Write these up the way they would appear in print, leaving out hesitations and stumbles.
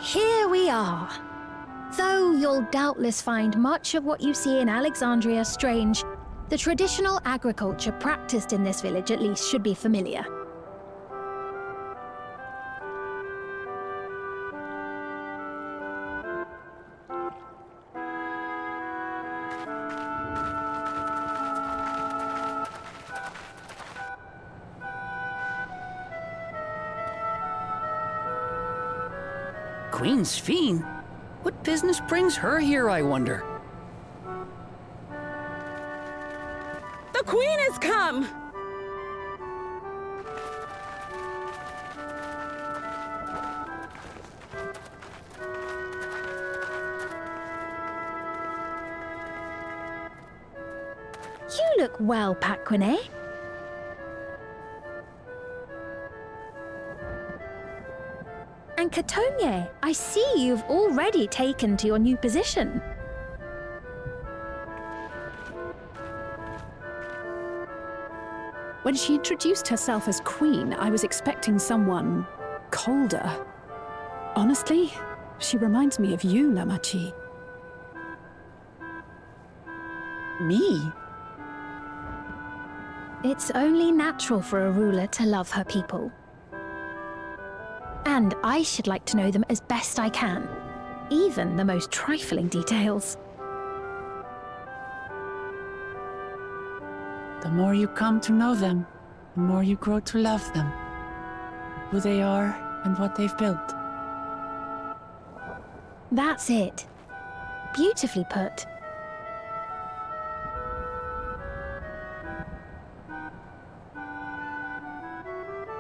Here we are. Though you'll doubtless find much of what you see in Alexandria strange, the traditional agriculture practiced in this village at least should be familiar. Queen's Fiend? What business brings her here, I wonder? The Queen has come! You look well, Paquine. And Catogne, I see you've already taken to your new position. When she introduced herself as Queen, I was expecting someone colder. Honestly, she reminds me of you, Lamachi. Me? It's only natural for a ruler to love her people. And I should like to know them as best I can, even the most trifling details. The more you come to know them, the more you grow to love them. Who they are and what they've built. That's it. Beautifully put.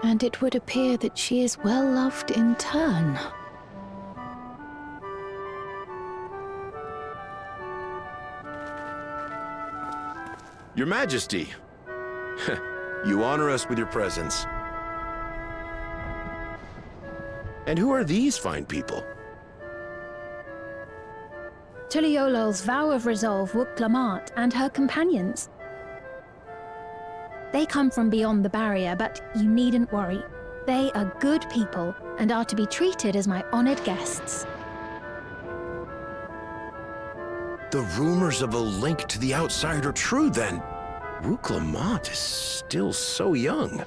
And it would appear that she is well loved in turn. Your Majesty, you honor us with your presence. And who are these fine people? Tuliolol's vow of resolve Wuk-Lamat and her companions. They come from beyond the barrier, but you needn't worry. They are good people and are to be treated as my honored guests. The rumors of a link to the outside are true, then. Wuk-Lamat is still so young.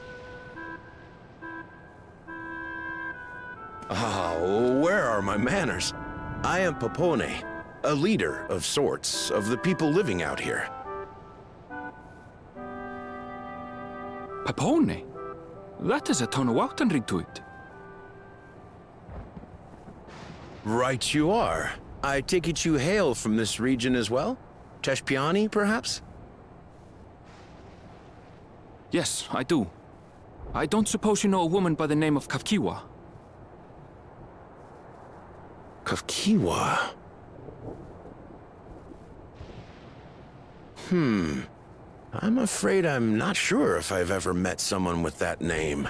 Ah, where are my manners? I am Popone, a leader of sorts of the people living out here. Pepone? That is a Tonawautan to it. Right you are. I take it you hail from this region as well? Teshpiani, perhaps? Yes, I do. I don't suppose you know a woman by the name of Kafkiwa? Kafkiwa? I'm afraid I'm not sure if I've ever met someone with that name.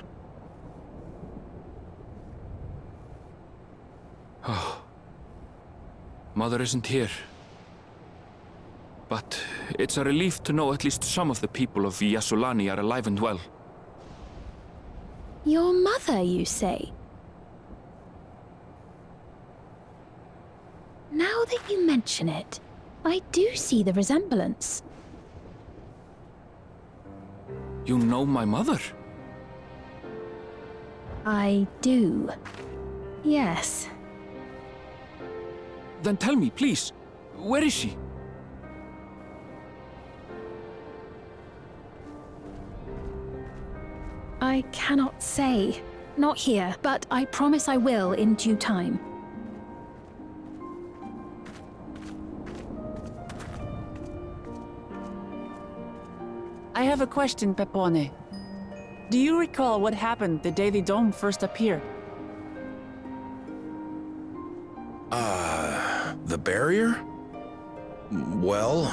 Oh. Mother isn't here. But it's a relief to know at least some of the people of Yasulani are alive and well. Your mother, you say? Now that you mention it, I do see the resemblance. You know my mother? I do. Yes. Then tell me, please, where is she? I cannot say. Not here, but I promise I will in due time. I have a question, Pepone. Do you recall what happened the day the dome first appeared? The barrier? Well,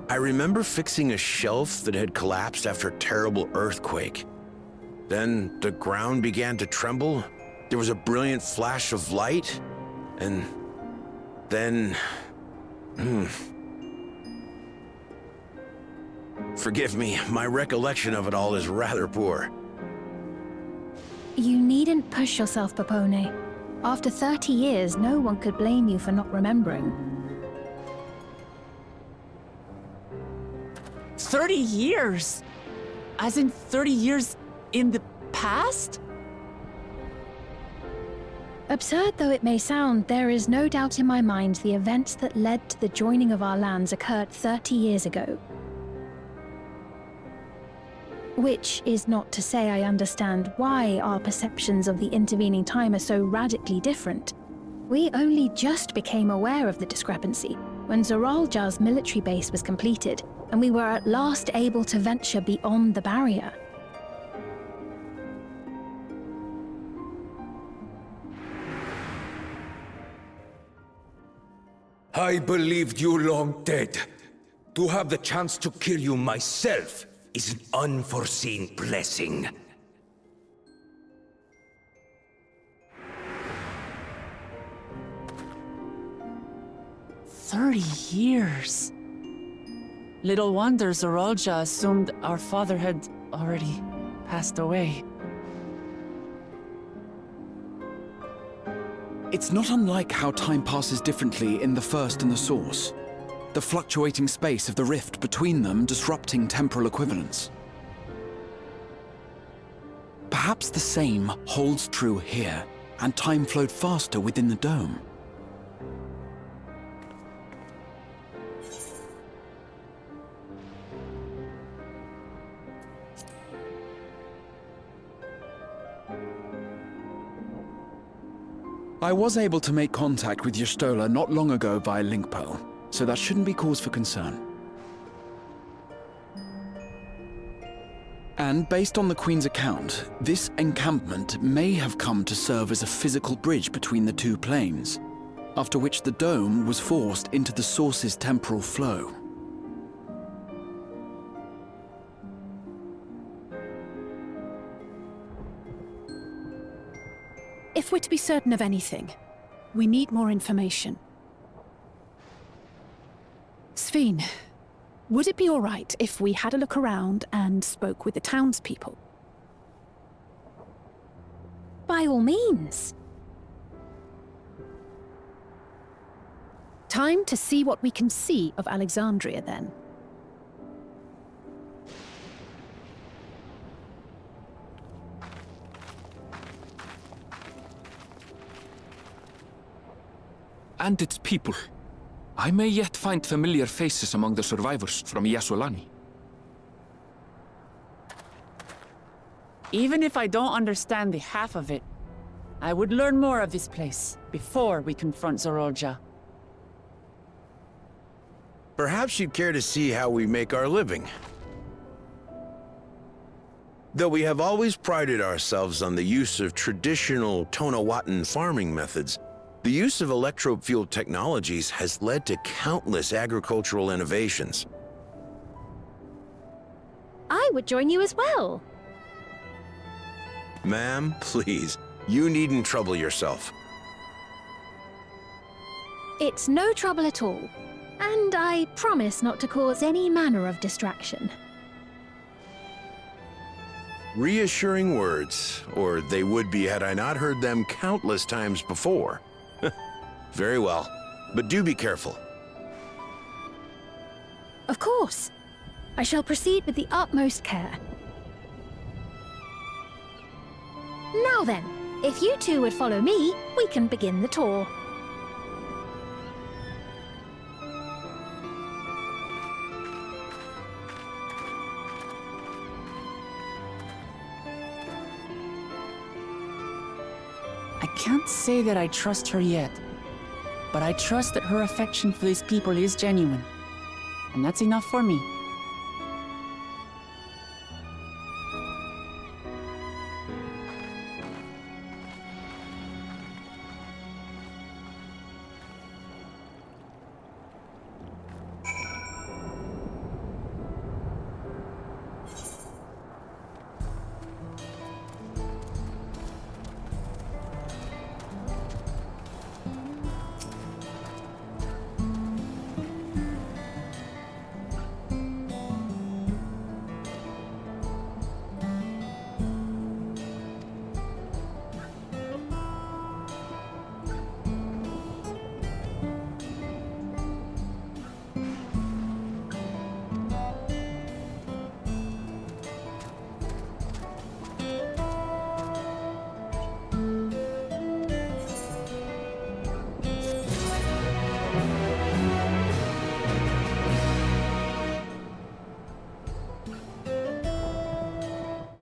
I remember fixing a shelf that had collapsed after a terrible earthquake. Then the ground began to tremble. There was a brilliant flash of light, and then... Forgive me, my recollection of it all is rather poor. You needn't push yourself, Pepone. After 30 years, no one could blame you for not remembering. 30 years? As in 30 years in the past? Absurd though it may sound, there is no doubt in my mind the events that led to the joining of our lands occurred 30 years ago. Which is not to say I understand why our perceptions of the intervening time are so radically different. We only just became aware of the discrepancy when Zoralja's military base was completed, and we were at last able to venture beyond the barrier. I believed you long dead. To have the chance to kill you myself is an unforeseen blessing. Years. Little wonder Zoralja assumed our father had already passed away. It's not unlike how time passes differently in the First and the Source. The fluctuating space of the rift between them disrupting temporal equivalence. Perhaps the same holds true here, and time flowed faster within the dome. I was able to make contact with Y'shtola not long ago via link pearl, so that shouldn't be cause for concern. And based on the Queen's account, this encampment may have come to serve as a physical bridge between the two planes, after which the dome was forced into the Source's temporal flow. If we're to be certain of anything, we need more information. Sphene, would it be all right if we had a look around and spoke with the townspeople? By all means. Time to see what we can see of Alexandria, then. and its people. I may yet find familiar faces among the survivors from Yassolani. Even if I don't understand the half of it, I would learn more of this place before we confront Zorolja. Perhaps you'd care to see how we make our living. Though we have always prided ourselves on the use of traditional Tonawatan farming methods, the use of electro-fueled technologies has led to countless agricultural innovations. I would join you as well. Ma'am, please, you needn't trouble yourself. It's no trouble at all, and I promise not to cause any manner of distraction. Reassuring words, or they would be had I not heard them countless times before. Very well, but do be careful. Of course. I shall proceed with the utmost care. Now then, if you two would follow me, we can begin the tour. I can't say that I trust her yet, but I trust that her affection for these people is genuine. And that's enough for me.